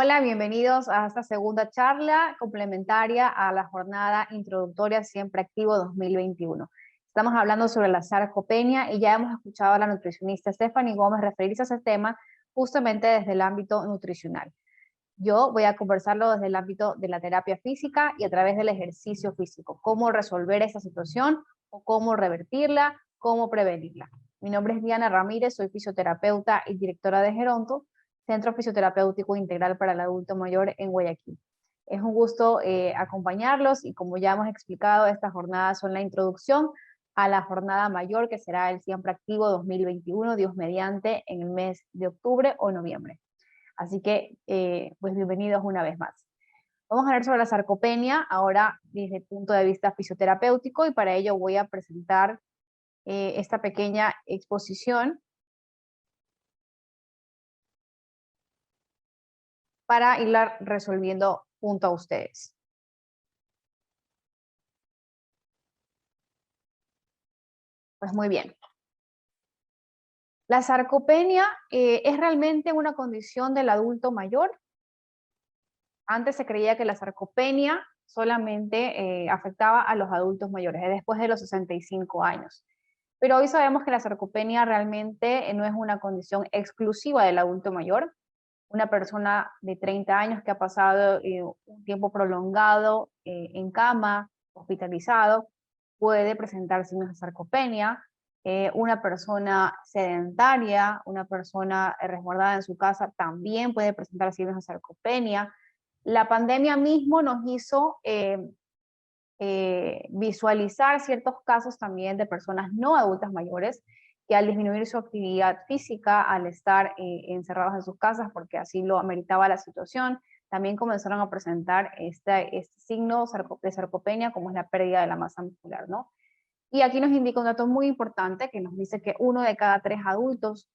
Hola, bienvenidos a esta segunda charla complementaria a la jornada introductoria Siempre Activo 2021. Estamos hablando sobre la sarcopenia y ya hemos escuchado a la nutricionista Stephanie Gómez referirse a ese tema justamente desde el ámbito nutricional. Yo voy a conversarlo desde el ámbito de la terapia física y a través del ejercicio físico, cómo resolver esta situación o cómo revertirla, cómo prevenirla. Mi nombre es Diana Ramírez, soy fisioterapeuta y directora de Geronto, Centro Fisioterapéutico Integral para el Adulto Mayor en Guayaquil. Es un gusto acompañarlos y como ya hemos explicado, estas jornadas son la introducción a la jornada mayor que será el Siempre Activo 2021, Dios mediante, en el mes de octubre o noviembre. Así que, pues bienvenidos una vez más. Vamos a hablar sobre la sarcopenia ahora desde el punto de vista fisioterapéutico y para ello voy a presentar esta pequeña exposición para irla resolviendo junto a ustedes. Pues muy bien. La sarcopenia es realmente una condición del adulto mayor. Antes se creía que la sarcopenia solamente afectaba a los adultos mayores, después de los 65 años. Pero hoy sabemos que la sarcopenia realmente no es una condición exclusiva del adulto mayor. Una persona de 30 años que ha pasado un tiempo prolongado en cama, hospitalizado, puede presentar signos de sarcopenia. Una persona sedentaria, una persona resguardada en su casa también puede presentar signos de sarcopenia. La pandemia mismo nos hizo visualizar ciertos casos también de personas no adultas mayores que al disminuir su actividad física, al estar encerrados en sus casas, porque así lo ameritaba la situación, también comenzaron a presentar este signo de sarcopenia, como es la pérdida de la masa muscular, ¿no? Y aquí nos indica un dato muy importante que nos dice que 1 de cada 3 adultos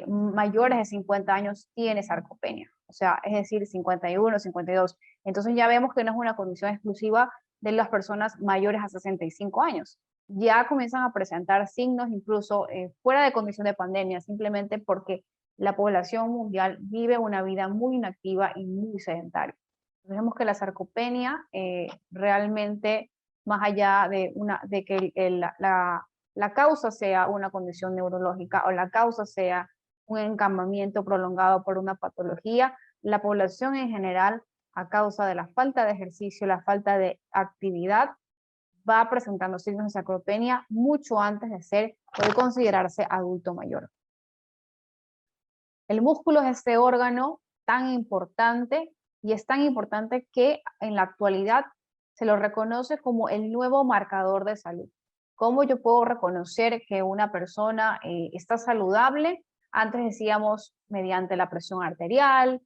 mayores de 50 años tiene sarcopenia, o sea, es decir, 51, 52. Entonces ya vemos que no es una condición exclusiva de las personas mayores a 65 años. Ya comienzan a presentar signos incluso fuera de condición de pandemia, simplemente porque la población mundial vive una vida muy inactiva y muy sedentaria. Entonces vemos que la sarcopenia realmente, más allá de que la causa sea una condición neurológica o la causa sea un encamamiento prolongado por una patología, la población en general, a causa de la falta de ejercicio, la falta de actividad, va presentando signos de sarcopenia mucho antes de ser o de considerarse adulto mayor. El músculo es este órgano tan importante y es tan importante que en la actualidad se lo reconoce como el nuevo marcador de salud. ¿Cómo yo puedo reconocer que una persona está saludable? Antes decíamos mediante la presión arterial,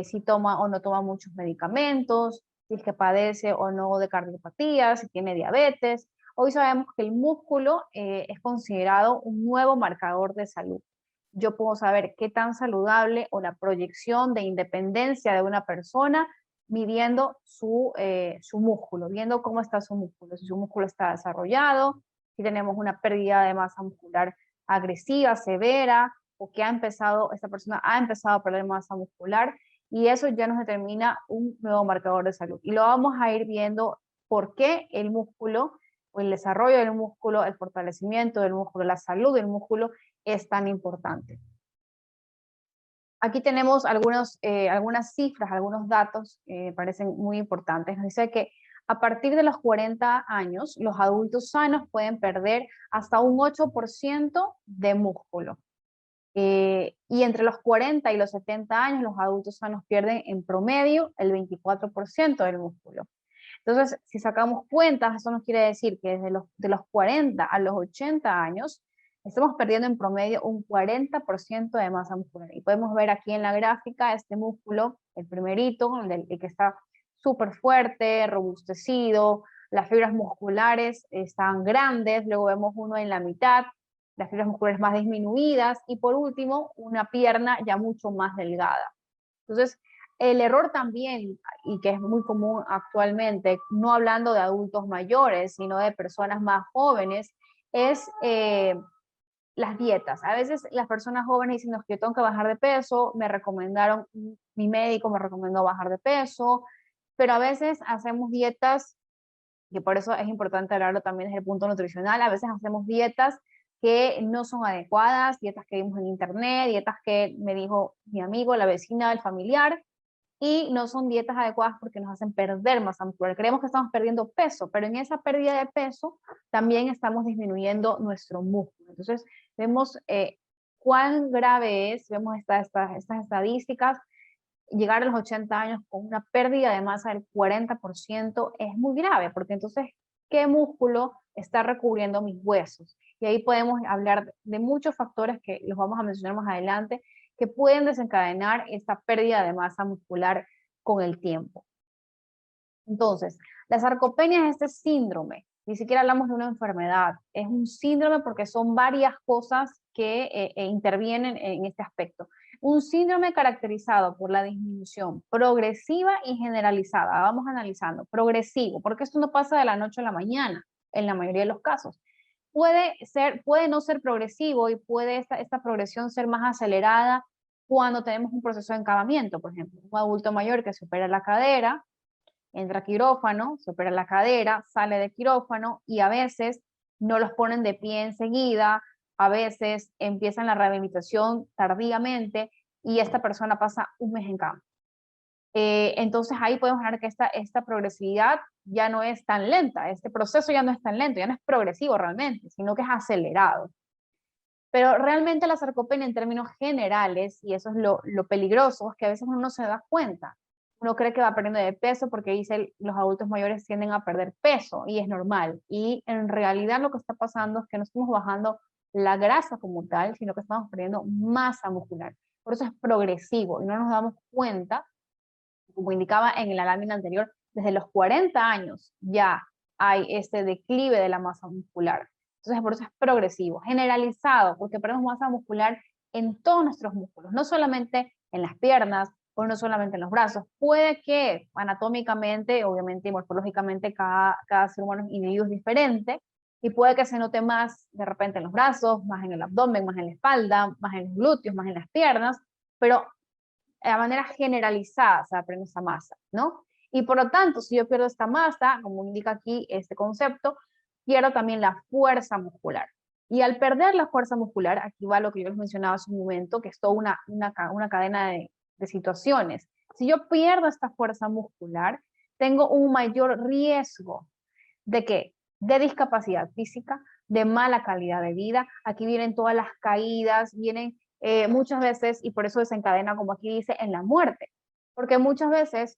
si toma o no toma muchos medicamentos, si es que padece o no de cardiopatía, si tiene diabetes. Hoy sabemos que el músculo es considerado un nuevo marcador de salud. Yo puedo saber qué tan saludable o la proyección de independencia de una persona midiendo su músculo, viendo cómo está su músculo, si su músculo está desarrollado, si tenemos una pérdida de masa muscular agresiva, severa, o que esta persona ha empezado a perder masa muscular, y eso ya nos determina un nuevo marcador de salud. Y lo vamos a ir viendo por qué el músculo, o el desarrollo del músculo, el fortalecimiento del músculo, la salud del músculo es tan importante. Aquí tenemos algunas cifras, algunos datos que parecen muy importantes. Nos dice que a partir de los 40 años, los adultos sanos pueden perder hasta un 8% de músculo. Y entre los 40 y los 70 años, los adultos sanos pierden en promedio el 24% del músculo. Entonces, si sacamos cuentas, eso nos quiere decir que desde de los 40 a los 80 años, estamos perdiendo en promedio un 40% de masa muscular. Y podemos ver aquí en la gráfica este músculo, el primerito, el que está súper fuerte, robustecido, las fibras musculares están grandes, luego vemos uno en la mitad, las fibras musculares más disminuidas, y por último, una pierna ya mucho más delgada. Entonces, el error también, y que es muy común actualmente, no hablando de adultos mayores, sino de personas más jóvenes, es las dietas. A veces las personas jóvenes dicen, "No, que yo tengo que bajar de peso, me recomendaron, mi médico me recomendó bajar de peso", pero a veces hacemos dietas, que por eso es importante hablarlo también desde el punto nutricional, a veces hacemos dietas que no son adecuadas, dietas que vimos en internet, dietas que me dijo mi amigo, la vecina, el familiar, y no son dietas adecuadas porque nos hacen perder masa muscular. Creemos que estamos perdiendo peso, pero en esa pérdida de peso también estamos disminuyendo nuestro músculo. Entonces, vemos cuán grave es, vemos estas estadísticas, llegar a los 80 años con una pérdida de masa del 40% es muy grave, porque entonces, ¿qué músculo está recubriendo mis huesos? Y ahí podemos hablar de muchos factores que los vamos a mencionar más adelante, que pueden desencadenar esta pérdida de masa muscular con el tiempo. Entonces, la sarcopenia es este síndrome, ni siquiera hablamos de una enfermedad, es un síndrome porque son varias cosas que intervienen en este aspecto. Un síndrome caracterizado por la disminución progresiva y generalizada. Vamos analizando. Progresivo, porque esto no pasa de la noche a la mañana, en la mayoría de los casos. Puede no ser progresivo y puede esta progresión ser más acelerada cuando tenemos un proceso de encabamiento, por ejemplo, un adulto mayor que supera la cadera, entra a quirófano, se opera la cadera, sale de quirófano y a veces no los ponen de pie enseguida, a veces empiezan la rehabilitación tardíamente y esta persona pasa un mes en cama. Entonces ahí podemos ver que esta progresividad ya no es tan lenta, este proceso ya no es tan lento, ya no es progresivo realmente, sino que es acelerado. Pero realmente la sarcopenia en términos generales, y eso es lo peligroso, es que a veces uno no se da cuenta. Uno cree que va perdiendo de peso porque dice los adultos mayores tienden a perder peso y es normal. Y en realidad lo que está pasando es que no estamos bajando la grasa como tal, sino que estamos perdiendo masa muscular. Por eso es progresivo y no nos damos cuenta, como indicaba en la lámina anterior, desde los 40 años ya hay este declive de la masa muscular. Entonces, por eso es progresivo, generalizado, porque perdemos masa muscular en todos nuestros músculos, no solamente en las piernas o no solamente en los brazos. Puede que anatómicamente, obviamente y morfológicamente, cada ser humano es individuo es diferente, y puede que se note más de repente en los brazos, más en el abdomen, más en la espalda, más en los glúteos, más en las piernas, pero de manera generalizada se aprende esa masa, ¿no? Y por lo tanto, si yo pierdo esta masa, como indica aquí este concepto, pierdo también la fuerza muscular. Y al perder la fuerza muscular, aquí va lo que yo les mencionaba hace un momento, que es toda una cadena de situaciones. Si yo pierdo esta fuerza muscular, tengo un mayor riesgo de qué? De discapacidad física, de mala calidad de vida. Aquí vienen todas las caídas, vienen muchas veces, y por eso desencadena, como aquí dice, en la muerte. Porque muchas veces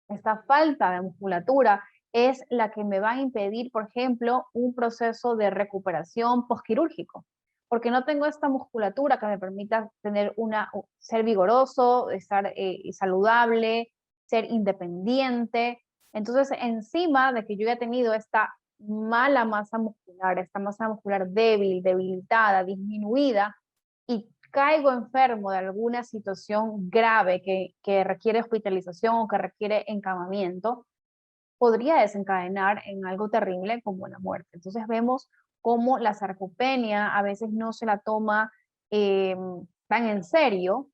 esta falta de musculatura es la que me va a impedir, por ejemplo, un proceso de recuperación postquirúrgico, porque no tengo esta musculatura que me permita ser vigoroso, estar saludable, ser independiente. Entonces, encima de que yo ya he tenido esta mala masa muscular, esta masa muscular débil, debilitada, disminuida, y caigo enfermo de alguna situación grave que requiere hospitalización o que requiere encamamiento, podría desencadenar en algo terrible como la muerte. Entonces vemos cómo la sarcopenia a veces no se la toma tan en serio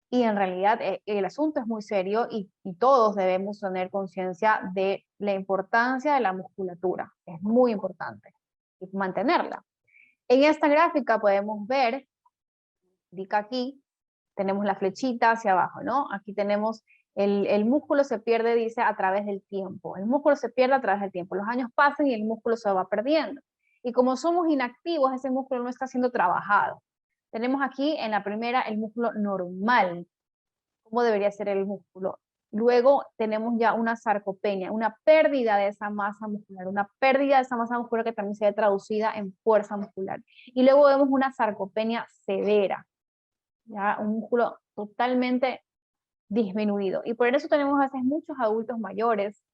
y en realidad el asunto es muy serio y todos debemos tener conciencia de la importancia de la musculatura. Es muy importante y mantenerla. En esta gráfica podemos ver, indica aquí, tenemos la flechita hacia abajo, ¿no? Aquí tenemos el músculo se pierde, dice, a través del tiempo. El músculo se pierde a través del tiempo. Los años pasan y el músculo se va perdiendo. Y como somos inactivos, ese músculo no está siendo trabajado. Tenemos aquí en la primera el músculo normal, cómo debería ser el músculo. Luego tenemos ya una sarcopenia, una pérdida de esa masa muscular, una pérdida de esa masa muscular que también se ve traducida en fuerza muscular. Y luego vemos una sarcopenia severa, ya un músculo totalmente disminuido. Y por eso tenemos a veces muchos adultos mayores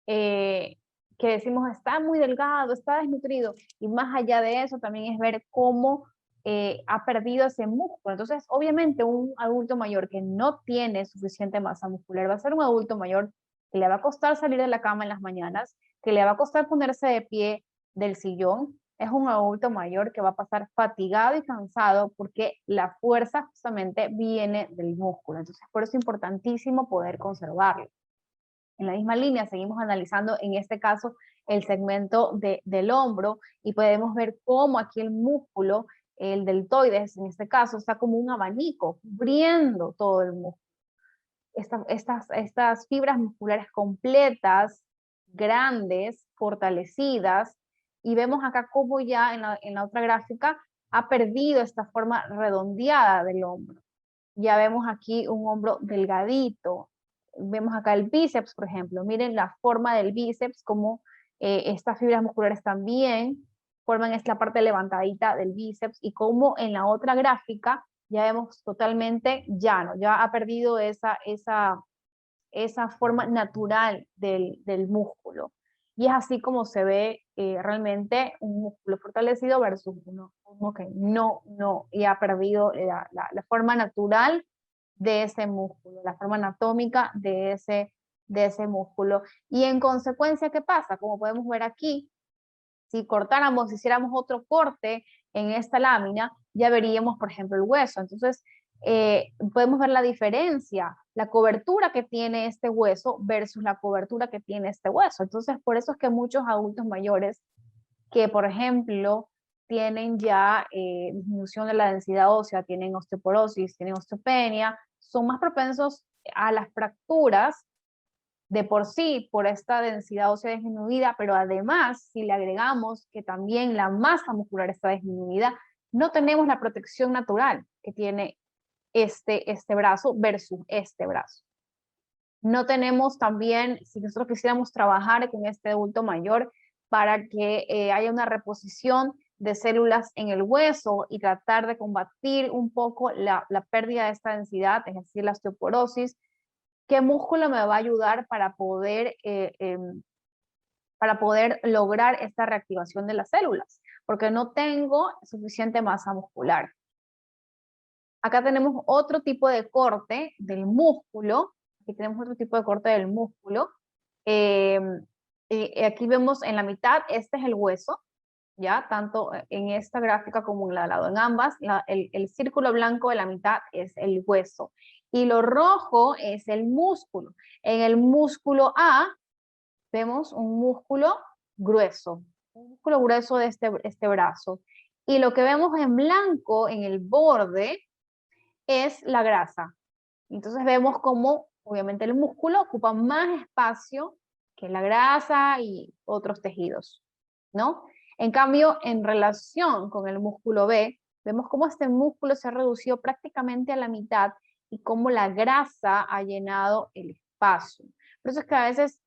que decimos está muy delgado, está desnutrido, y más allá de eso también es ver cómo ha perdido ese músculo. Entonces, obviamente un adulto mayor que no tiene suficiente masa muscular va a ser un adulto mayor que le va a costar salir de la cama en las mañanas, que le va a costar ponerse de pie del sillón, es un adulto mayor que va a pasar fatigado y cansado porque la fuerza justamente viene del músculo. Entonces, por eso es importantísimo poder conservarlo. En la misma línea, seguimos analizando en este caso el segmento del hombro y podemos ver cómo aquí el músculo, el deltoides en este caso, está como un abanico cubriendo todo el músculo. Estas fibras musculares completas, grandes, fortalecidas, y vemos acá cómo ya en la otra gráfica ha perdido esta forma redondeada del hombro. Ya vemos aquí un hombro delgadito, vemos acá el bíceps, por ejemplo, miren la forma del bíceps, como estas fibras musculares también forman esta parte levantadita del bíceps, y como en la otra gráfica ya vemos totalmente llano, ya ha perdido esa forma natural del músculo. Y es así como se ve realmente un músculo fortalecido versus uno que no, y ha perdido la forma natural de ese músculo, la forma anatómica de ese músculo. Y en consecuencia, ¿qué pasa? Como podemos ver aquí, si cortáramos, hiciéramos otro corte en esta lámina, ya veríamos, por ejemplo, el hueso. Entonces, podemos ver la diferencia, la cobertura que tiene este hueso versus la cobertura que tiene este hueso. Entonces, por eso es que muchos adultos mayores que, por ejemplo, tienen ya disminución de la densidad ósea, tienen osteoporosis, tienen osteopenia, son más propensos a las fracturas de por sí por esta densidad ósea disminuida, pero además si le agregamos que también la masa muscular está disminuida, no tenemos la protección natural que tiene este brazo versus este brazo. No tenemos también, si nosotros quisiéramos trabajar con este adulto mayor para que haya una reposición de células en el hueso y tratar de combatir un poco la pérdida de esta densidad, es decir, la osteoporosis, ¿qué músculo me va a ayudar para poder lograr esta reactivación de las células? Porque no tengo suficiente masa muscular. Acá tenemos otro tipo de corte del músculo. Aquí tenemos otro tipo de corte del músculo. Aquí vemos en la mitad, este es el hueso, ¿ya? Tanto en esta gráfica como en la de lado. En ambas, el círculo blanco de la mitad es el hueso. Y lo rojo es el músculo. En el músculo A vemos un músculo grueso de este brazo. Y lo que vemos en blanco en el borde es la grasa. Entonces vemos cómo obviamente el músculo ocupa más espacio que la grasa y otros tejidos, ¿no? En cambio, en relación con el músculo B, vemos cómo este músculo se ha reducido prácticamente a la mitad y cómo la grasa ha llenado el espacio. Por eso es que a veces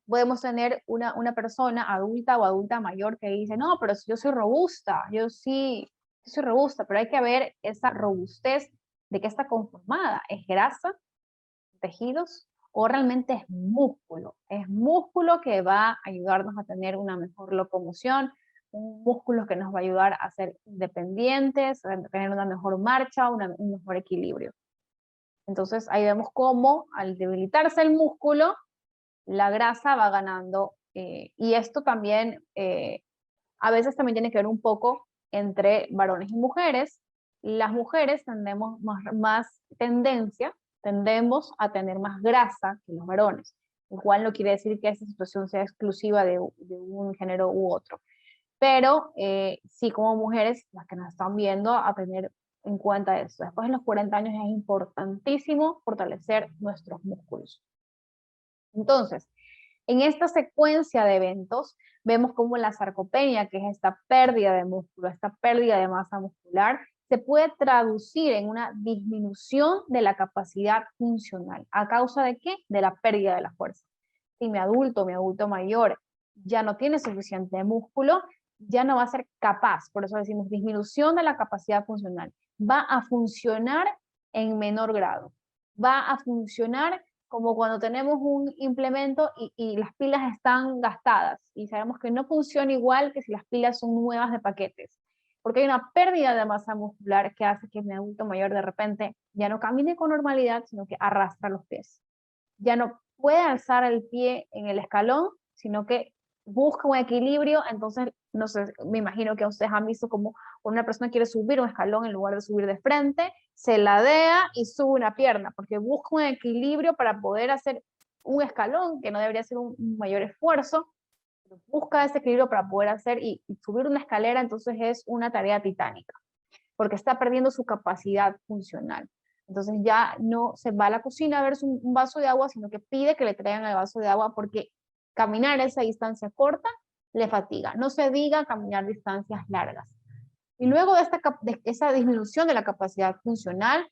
podemos tener una persona adulta o adulta mayor que dice, no, pero si yo soy robusta, yo soy robusta, pero hay que ver esa robustez de qué está conformada. ¿Es grasa, tejidos o realmente es músculo? Es músculo que va a ayudarnos a tener una mejor locomoción, un músculo que nos va a ayudar a ser independientes, a tener una mejor marcha, un mejor equilibrio. Entonces ahí vemos cómo al debilitarse el músculo, la grasa va ganando, y esto también a veces también tiene que ver un poco entre varones y mujeres. Las mujeres tendemos tendemos a tener más grasa que los varones. Igual no quiere decir que esta situación sea exclusiva de un género u otro. Pero sí, como mujeres, las que nos están viendo, a tener en cuenta esto. Después de los 40 años es importantísimo fortalecer nuestros músculos. Entonces, en esta secuencia de eventos, vemos cómo la sarcopenia, que es esta pérdida de músculo, esta pérdida de masa muscular, se puede traducir en una disminución de la capacidad funcional. ¿A causa de qué? De la pérdida de la fuerza. Si mi adulto mayor ya no tiene suficiente músculo, ya no va a ser capaz, por eso decimos disminución de la capacidad funcional. Va a funcionar en menor grado. Va a funcionar como cuando tenemos un implemento y las pilas están gastadas y sabemos que no funciona igual que si las pilas son nuevas de paquetes, porque hay una pérdida de masa muscular que hace que mi adulto mayor de repente ya no camine con normalidad, sino que arrastra los pies. Ya no puede alzar el pie en el escalón, sino que busca un equilibrio, entonces No sé, me imagino que ustedes han visto como una persona quiere subir un escalón en lugar de subir de frente, se ladea y sube una pierna, porque busca un equilibrio para poder hacer un escalón, que no debería ser un mayor esfuerzo, busca ese equilibrio para poder hacer y subir una escalera, entonces es una tarea titánica, porque está perdiendo su capacidad funcional. Entonces ya no se va a la cocina a ver un vaso de agua, sino que pide que le traigan el vaso de agua porque caminar esa distancia corta le fatiga. No se diga caminar distancias largas. Y luego de esa disminución de la capacidad funcional,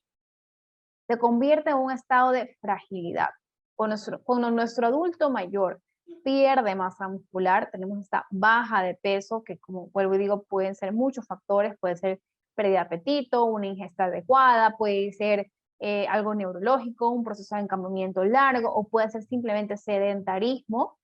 se convierte en un estado de fragilidad. Cuando nuestro adulto mayor pierde masa muscular, tenemos esta baja de peso, que como vuelvo y digo, pueden ser muchos factores, puede ser pérdida de apetito, una ingesta adecuada, puede ser algo neurológico, un proceso de encamamiento largo, o puede ser simplemente sedentarismo,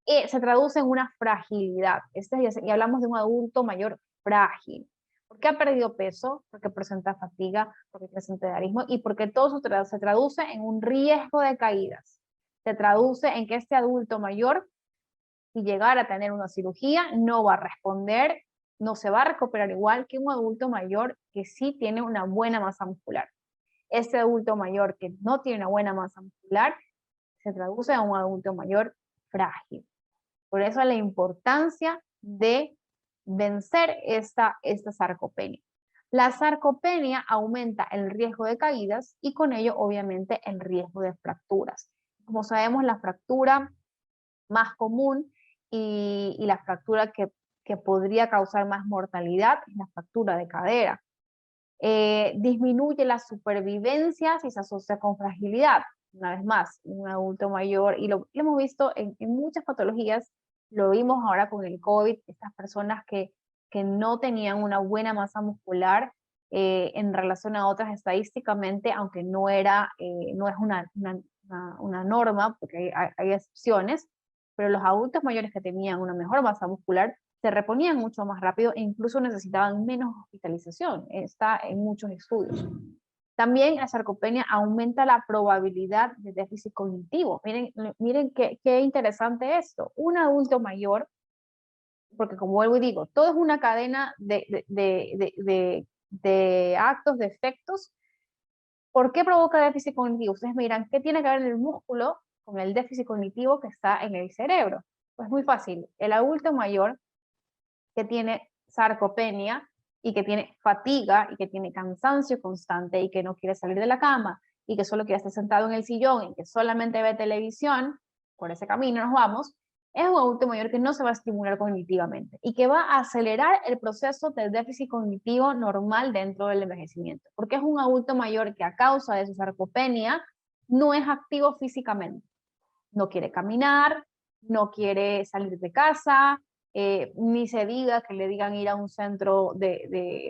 se traduce en una fragilidad. Y hablamos de un adulto mayor frágil. ¿Por qué ha perdido peso? Porque presenta fatiga, porque presenta sedentarismo y porque todo eso se traduce en un riesgo de caídas. Se traduce en que este adulto mayor, si llegara a tener una cirugía, no va a responder, no se va a recuperar igual que un adulto mayor que sí tiene una buena masa muscular. Este adulto mayor que no tiene una buena masa muscular se traduce en un adulto mayor frágil. Por eso la importancia de vencer esta sarcopenia. La sarcopenia aumenta el riesgo de caídas y con ello obviamente el riesgo de fracturas. Como sabemos, la fractura más común y la fractura que podría causar más mortalidad es la fractura de cadera. Disminuye la supervivencia si se asocia con fragilidad. Una vez más, un adulto mayor, y lo hemos visto en muchas patologías, lo vimos ahora con el COVID, estas personas que no tenían una buena masa muscular en relación a otras estadísticamente, aunque no es una norma, porque hay excepciones, pero los adultos mayores que tenían una mejor masa muscular se reponían mucho más rápido e incluso necesitaban menos hospitalización. Está en muchos estudios. También la sarcopenia aumenta la probabilidad de déficit cognitivo. Miren qué interesante esto. Un adulto mayor, porque como vuelvo y digo, todo es una cadena de actos, de efectos. ¿Por qué provoca déficit cognitivo? Ustedes me dirán, ¿qué tiene que ver el músculo con el déficit cognitivo que está en el cerebro? Pues muy fácil. El adulto mayor que tiene sarcopenia y que tiene fatiga y que tiene cansancio constante y que no quiere salir de la cama y que solo quiere estar sentado en el sillón y que solamente ve televisión, por ese camino nos vamos, es un adulto mayor que no se va a estimular cognitivamente y que va a acelerar el proceso del déficit cognitivo normal dentro del envejecimiento, porque es un adulto mayor que a causa de su sarcopenia no es activo físicamente, no quiere caminar, no quiere salir de casa, ni se diga que le digan ir a un centro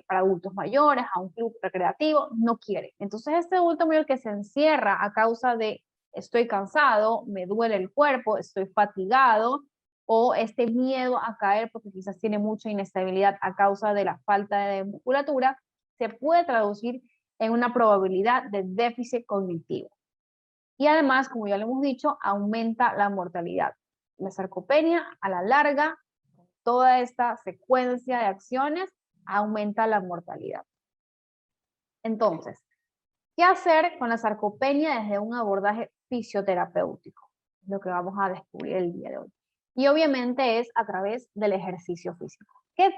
para adultos mayores, a un club recreativo, no quiere. Entonces este adulto mayor que se encierra a causa de estoy cansado, me duele el cuerpo, estoy fatigado, o este miedo a caer porque quizás tiene mucha inestabilidad a causa de la falta de musculatura, se puede traducir en una probabilidad de déficit cognitivo. Y además, como ya lo hemos dicho, aumenta la mortalidad. La sarcopenia, a la larga, toda esta secuencia de acciones, aumenta la mortalidad. Entonces, ¿qué hacer con la sarcopenia desde un abordaje fisioterapéutico? Lo que vamos a descubrir el día de hoy. Y obviamente es a través del ejercicio físico. ¿Qué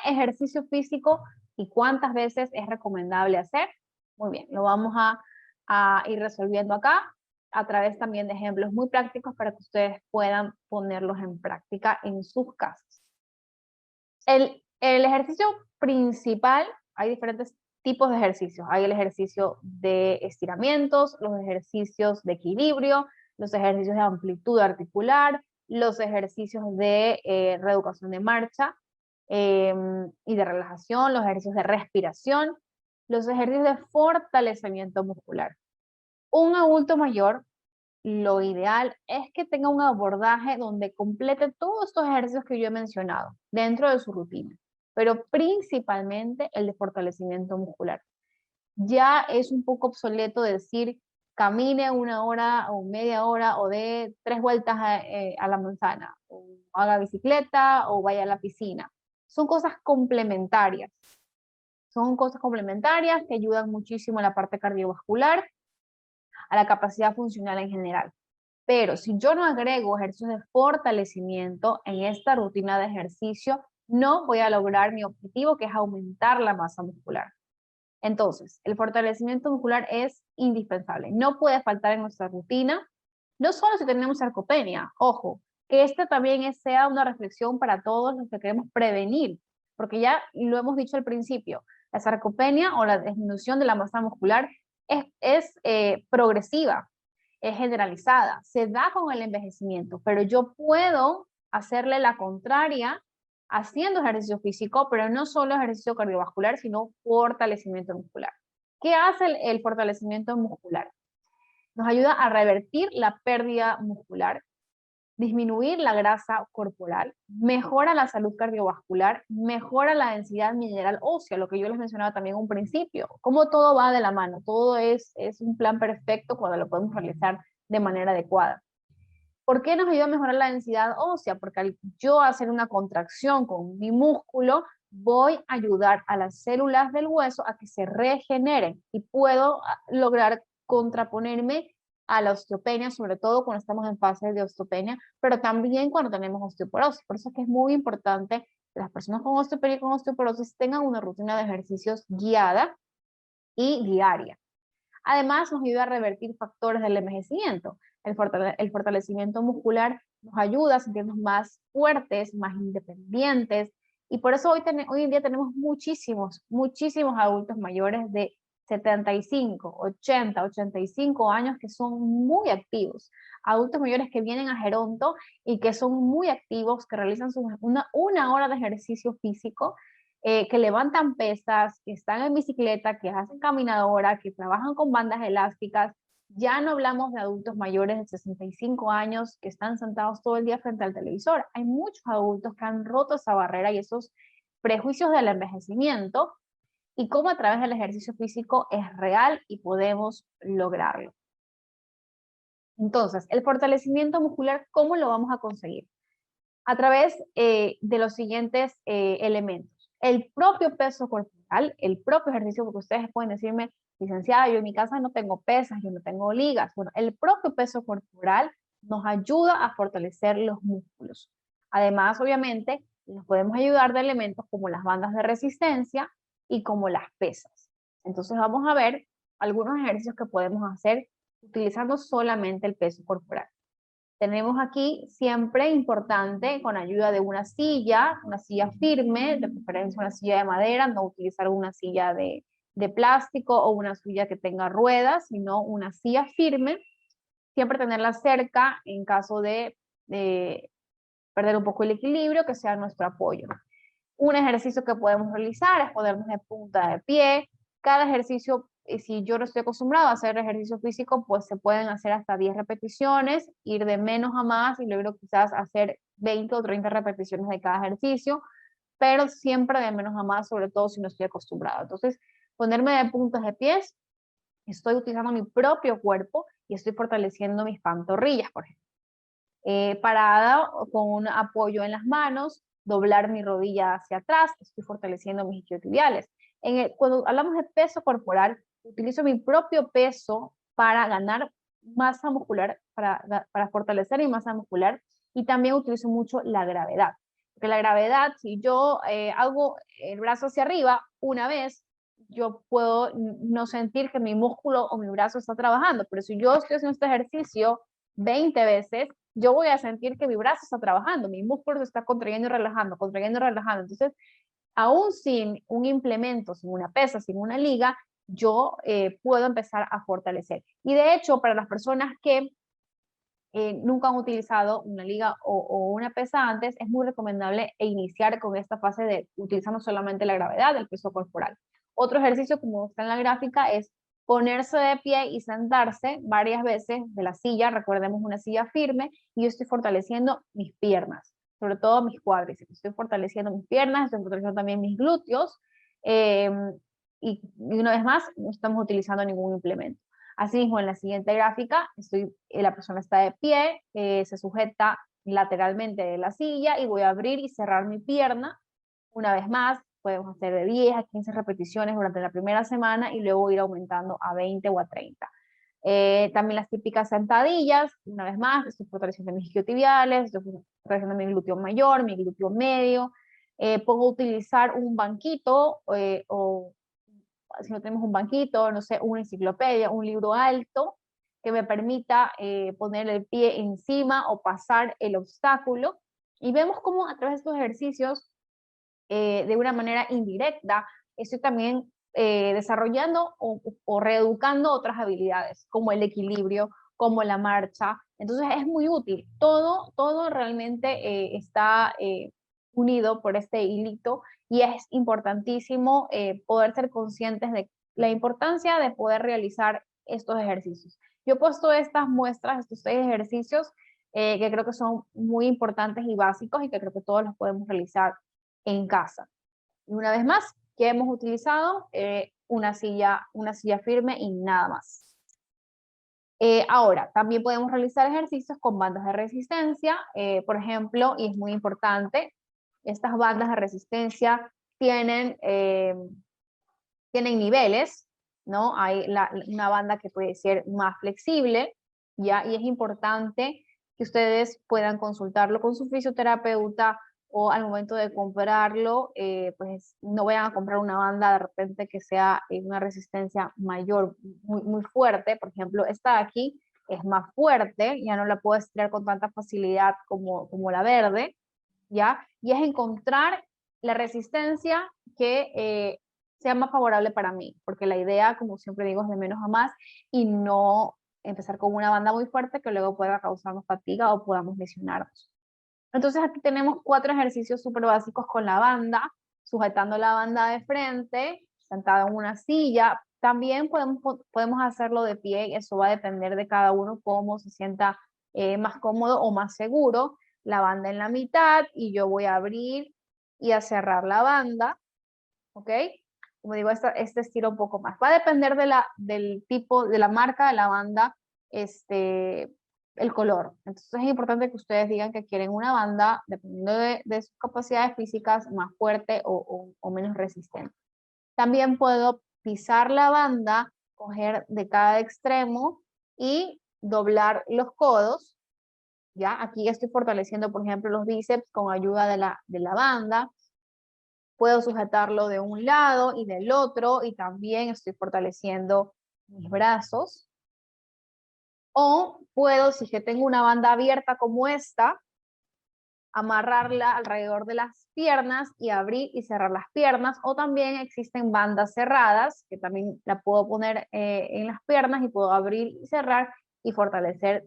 ejercicio físico y cuántas veces es recomendable hacer? Muy bien, lo vamos a ir resolviendo acá a través también de ejemplos muy prácticos para que ustedes puedan ponerlos en práctica en sus casas. El ejercicio principal, hay diferentes tipos de ejercicios. Hay el ejercicio de estiramientos, los ejercicios de equilibrio, los ejercicios de amplitud articular, los ejercicios de reeducación de marcha y de relajación, los ejercicios de respiración, los ejercicios de fortalecimiento muscular. Un adulto mayor, lo ideal es que tenga un abordaje donde complete todos estos ejercicios que yo he mencionado dentro de su rutina, pero principalmente el de fortalecimiento muscular. Ya es un poco obsoleto decir camine 1 hora o media hora o dé 3 vueltas a la manzana, o haga bicicleta o vaya a la piscina. Son cosas complementarias. Son cosas complementarias que ayudan muchísimo a la parte cardiovascular, a la capacidad funcional en general. Pero si yo no agrego ejercicios de fortalecimiento en esta rutina de ejercicio, no voy a lograr mi objetivo, que es aumentar la masa muscular. Entonces, el fortalecimiento muscular es indispensable. No puede faltar en nuestra rutina, no solo si tenemos sarcopenia, ojo, que esta también sea una reflexión para todos los que queremos prevenir, porque ya lo hemos dicho al principio, la sarcopenia o la disminución de la masa muscular es progresiva, es generalizada, se da con el envejecimiento, pero yo puedo hacerle la contraria haciendo ejercicio físico, pero no solo ejercicio cardiovascular, sino fortalecimiento muscular. ¿Qué hace el fortalecimiento muscular? Nos ayuda a revertir la pérdida muscular, disminuir la grasa corporal, mejora la salud cardiovascular, mejora la densidad mineral ósea, lo que yo les mencionaba también en un principio. Como todo va de la mano, todo es un plan perfecto cuando lo podemos realizar de manera adecuada. ¿Por qué nos ayuda a mejorar la densidad ósea? Porque al yo hacer una contracción con mi músculo, voy a ayudar a las células del hueso a que se regeneren y puedo lograr contraponerme a la osteopenia, sobre todo cuando estamos en fase de osteopenia, pero también cuando tenemos osteoporosis. Por eso es que es muy importante que las personas con osteopenia y con osteoporosis tengan una rutina de ejercicios guiada y diaria. Además, nos ayuda a revertir factores del envejecimiento. El fortalecimiento muscular nos ayuda a sentirnos más fuertes, más independientes, y por eso hoy en día tenemos muchísimos adultos mayores de 75, 80, 85 años que son muy activos. Adultos mayores que vienen a Geronto y que son muy activos, que realizan una hora de ejercicio físico, que levantan pesas, que están en bicicleta, que hacen caminadora, que trabajan con bandas elásticas. Ya no hablamos de adultos mayores de 65 años que están sentados todo el día frente al televisor. Hay muchos adultos que han roto esa barrera y esos prejuicios del envejecimiento, y cómo a través del ejercicio físico es real y podemos lograrlo. Entonces, el fortalecimiento muscular, ¿cómo lo vamos a conseguir? A través de los siguientes elementos. El propio peso corporal, el propio ejercicio, porque ustedes pueden decirme, licenciada, yo en mi casa no tengo pesas, yo no tengo ligas. Bueno, el propio peso corporal nos ayuda a fortalecer los músculos. Además, obviamente, nos podemos ayudar de elementos como las bandas de resistencia y como las pesas. Entonces vamos a ver algunos ejercicios que podemos hacer utilizando solamente el peso corporal. Tenemos aquí siempre importante con ayuda de una silla firme, de preferencia una silla de madera, no utilizar una silla de plástico o una silla que tenga ruedas, sino una silla firme. Siempre tenerla cerca en caso de perder un poco el equilibrio, que sea nuestro apoyo. Un ejercicio que podemos realizar es ponernos de punta de pie. Cada ejercicio, si yo no estoy acostumbrado a hacer ejercicio físico, pues se pueden hacer hasta 10 repeticiones, ir de menos a más y luego quizás hacer 20 o 30 repeticiones de cada ejercicio, pero siempre de menos a más, sobre todo si no estoy acostumbrado. Entonces, ponerme de puntas de pies, estoy utilizando mi propio cuerpo y estoy fortaleciendo mis pantorrillas, por ejemplo. Parada con un apoyo en las manos, doblar mi rodilla hacia atrás, estoy fortaleciendo mis isquiotibiales. Cuando hablamos de peso corporal, utilizo mi propio peso para ganar masa muscular, para fortalecer mi masa muscular, y también utilizo mucho la gravedad. Porque la gravedad, si yo hago el brazo hacia arriba una vez, yo puedo no sentir que mi músculo o mi brazo está trabajando, pero si yo estoy haciendo este ejercicio 20 veces, yo voy a sentir que mi brazo está trabajando, mi músculo se está contrayendo y relajando, contrayendo y relajando. Entonces, aún sin un implemento, sin una pesa, sin una liga, yo puedo empezar a fortalecer. Y de hecho, para las personas que nunca han utilizado una liga o una pesa antes, es muy recomendable iniciar con esta fase de utilizando solamente la gravedad del peso corporal. Otro ejercicio, como está en la gráfica, es ponerse de pie y sentarse varias veces de la silla. Recordemos una silla firme, y yo estoy fortaleciendo mis piernas, sobre todo mis cuádriceps. Estoy fortaleciendo mis piernas, estoy fortaleciendo también mis glúteos, y una vez más, no estamos utilizando ningún implemento. Asimismo, en la siguiente gráfica, la persona está de pie, se sujeta lateralmente de la silla y voy a abrir y cerrar mi pierna. Una vez más, podemos hacer de 10 a 15 repeticiones durante la primera semana y luego ir aumentando a 20 o a 30. También las típicas sentadillas, una vez más, estoy fortaleciendo mis isquiotibiales, estoy fortaleciendo mi glúteo mayor, mi glúteo medio. Puedo utilizar un banquito o si no tenemos un banquito, no sé, una enciclopedia, un libro alto que me permita poner el pie encima o pasar el obstáculo. Y vemos cómo a través de estos ejercicios, de una manera indirecta, estoy también desarrollando o reeducando otras habilidades, como el equilibrio, como la marcha. Entonces es muy útil. Todo realmente está unido por este hilito y es importantísimo poder ser conscientes de la importancia de poder realizar estos ejercicios. Yo he puesto estas muestras, estos 6 ejercicios que creo que son muy importantes y básicos y que creo que todos los podemos realizar en casa. Y una vez más, que hemos utilizado una silla firme y nada más. Ahora, también podemos realizar ejercicios con bandas de resistencia, por ejemplo, y es muy importante, estas bandas de resistencia tienen niveles, ¿no? Hay una banda que puede ser más flexible, ¿ya? Y es importante que ustedes puedan consultarlo con su fisioterapeuta o al momento de comprarlo, pues no vayan a comprar una banda de repente que sea una resistencia mayor, muy fuerte. Por ejemplo, esta de aquí es más fuerte, ya no la puedo estirar con tanta facilidad como la verde, ¿ya? Y es encontrar la resistencia que sea más favorable para mí, porque la idea, como siempre digo, es de menos a más y no empezar con una banda muy fuerte que luego pueda causarnos fatiga o podamos lesionarnos. Entonces aquí tenemos 4 ejercicios súper básicos con la banda, sujetando la banda de frente, sentado en una silla. También podemos hacerlo de pie, eso va a depender de cada uno cómo se sienta más cómodo o más seguro. La banda en la mitad y yo voy a abrir y a cerrar la banda, ¿ok? Como digo, este estilo un poco más. Va a depender del tipo, de la marca de la banda, el color. Entonces es importante que ustedes digan que quieren una banda, dependiendo de sus capacidades físicas, más fuerte o menos resistente. También puedo pisar la banda, coger de cada extremo y doblar los codos. ¿Ya? Aquí estoy fortaleciendo, por ejemplo, los bíceps con ayuda de la banda. Puedo sujetarlo de un lado y del otro y también estoy fortaleciendo mis brazos. O puedo, si que tengo una banda abierta como esta, amarrarla alrededor de las piernas y abrir y cerrar las piernas. O también existen bandas cerradas, que también la puedo poner en las piernas y puedo abrir y cerrar y fortalecer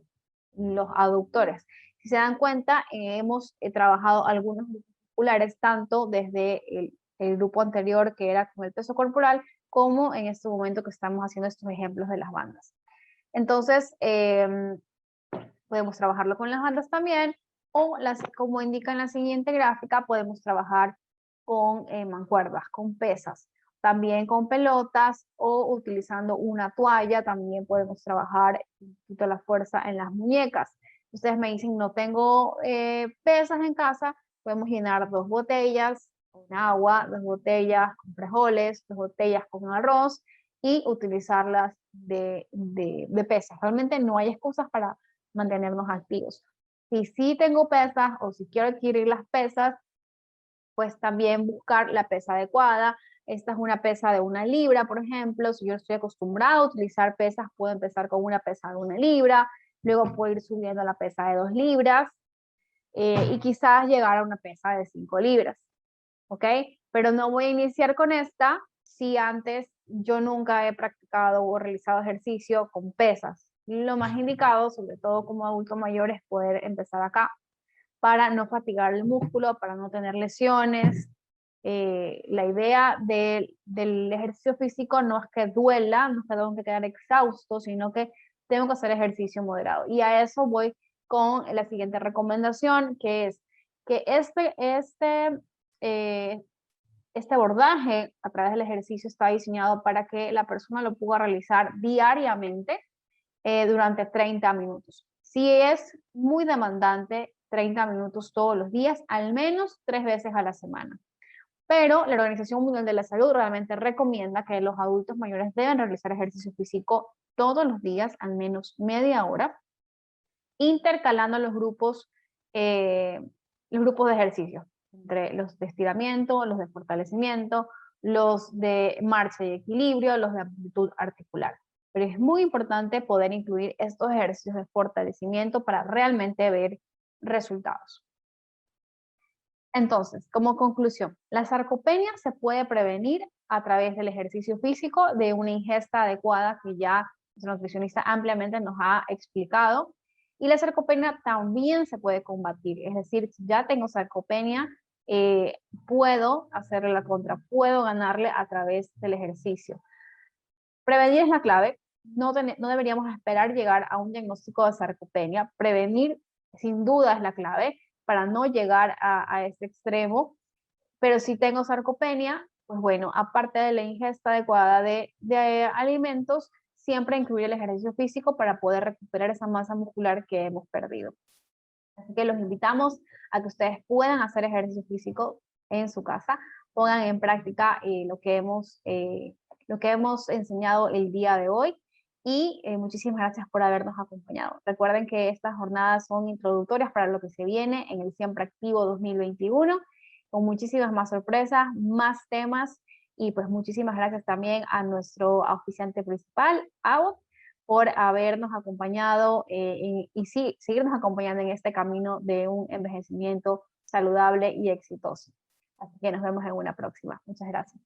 los aductores. Si se dan cuenta, hemos trabajado algunos musculares tanto desde el grupo anterior que era con el peso corporal, como en este momento que estamos haciendo estos ejemplos de las bandas. Entonces, podemos trabajarlo con las bandas también, o como indica en la siguiente gráfica, podemos trabajar con mancuerdas, con pesas, también con pelotas o utilizando una toalla. También podemos trabajar un poquito la fuerza en las muñecas. Ustedes me dicen, no tengo pesas en casa, podemos llenar 2 botellas con agua, 2 botellas con frijoles, 2 botellas con arroz y utilizarlas de pesas. Realmente no hay excusas para mantenernos activos. Si sí tengo pesas o si quiero adquirir las pesas, pues también buscar la pesa adecuada. Esta es una pesa de 1 libra, por ejemplo. Si yo estoy acostumbrado a utilizar pesas, puedo empezar con una pesa de 1 libra, luego puedo ir subiendo a la pesa de 2 libras y quizás llegar a una pesa de 5 libras, ¿ok? Pero no voy a iniciar con esta si antes yo nunca he practicado o realizado ejercicio con pesas. Lo más indicado, sobre todo como adulto mayor, es poder empezar acá para no fatigar el músculo, para no tener lesiones. La idea del ejercicio físico no es que duela, no es que tengo que quedar exhausto, sino que tengo que hacer ejercicio moderado. Y a eso voy con la siguiente recomendación, que es que este Este abordaje a través del ejercicio está diseñado para que la persona lo pueda realizar diariamente durante 30 minutos. Si es muy demandante, 30 minutos todos los días, al menos 3 veces a la semana. Pero la Organización Mundial de la Salud realmente recomienda que los adultos mayores deben realizar ejercicio físico todos los días, al menos media hora, intercalando los grupos de ejercicio, entre los de estiramiento, los de fortalecimiento, los de marcha y equilibrio, los de amplitud articular. Pero es muy importante poder incluir estos ejercicios de fortalecimiento para realmente ver resultados. Entonces, como conclusión, la sarcopenia se puede prevenir a través del ejercicio físico, de una ingesta adecuada que ya nuestro nutricionista ampliamente nos ha explicado. Y la sarcopenia también se puede combatir, es decir, si ya tengo sarcopenia, puedo hacerle la contra, puedo ganarle a través del ejercicio. Prevenir es la clave, no deberíamos esperar llegar a un diagnóstico de sarcopenia, prevenir sin duda es la clave para no llegar a este extremo, pero si tengo sarcopenia, pues bueno, aparte de la ingesta adecuada de alimentos, siempre incluir el ejercicio físico para poder recuperar esa masa muscular que hemos perdido. Así que los invitamos a que ustedes puedan hacer ejercicio físico en su casa, pongan en práctica lo que hemos enseñado el día de hoy y muchísimas gracias por habernos acompañado. Recuerden que estas jornadas son introductorias para lo que se viene en el Siempre Activo 2021, con muchísimas más sorpresas, más temas y pues muchísimas gracias también a nuestro auspiciante principal, AWO, por habernos acompañado y sí, seguirnos acompañando en este camino de un envejecimiento saludable y exitoso. Así que nos vemos en una próxima. Muchas gracias.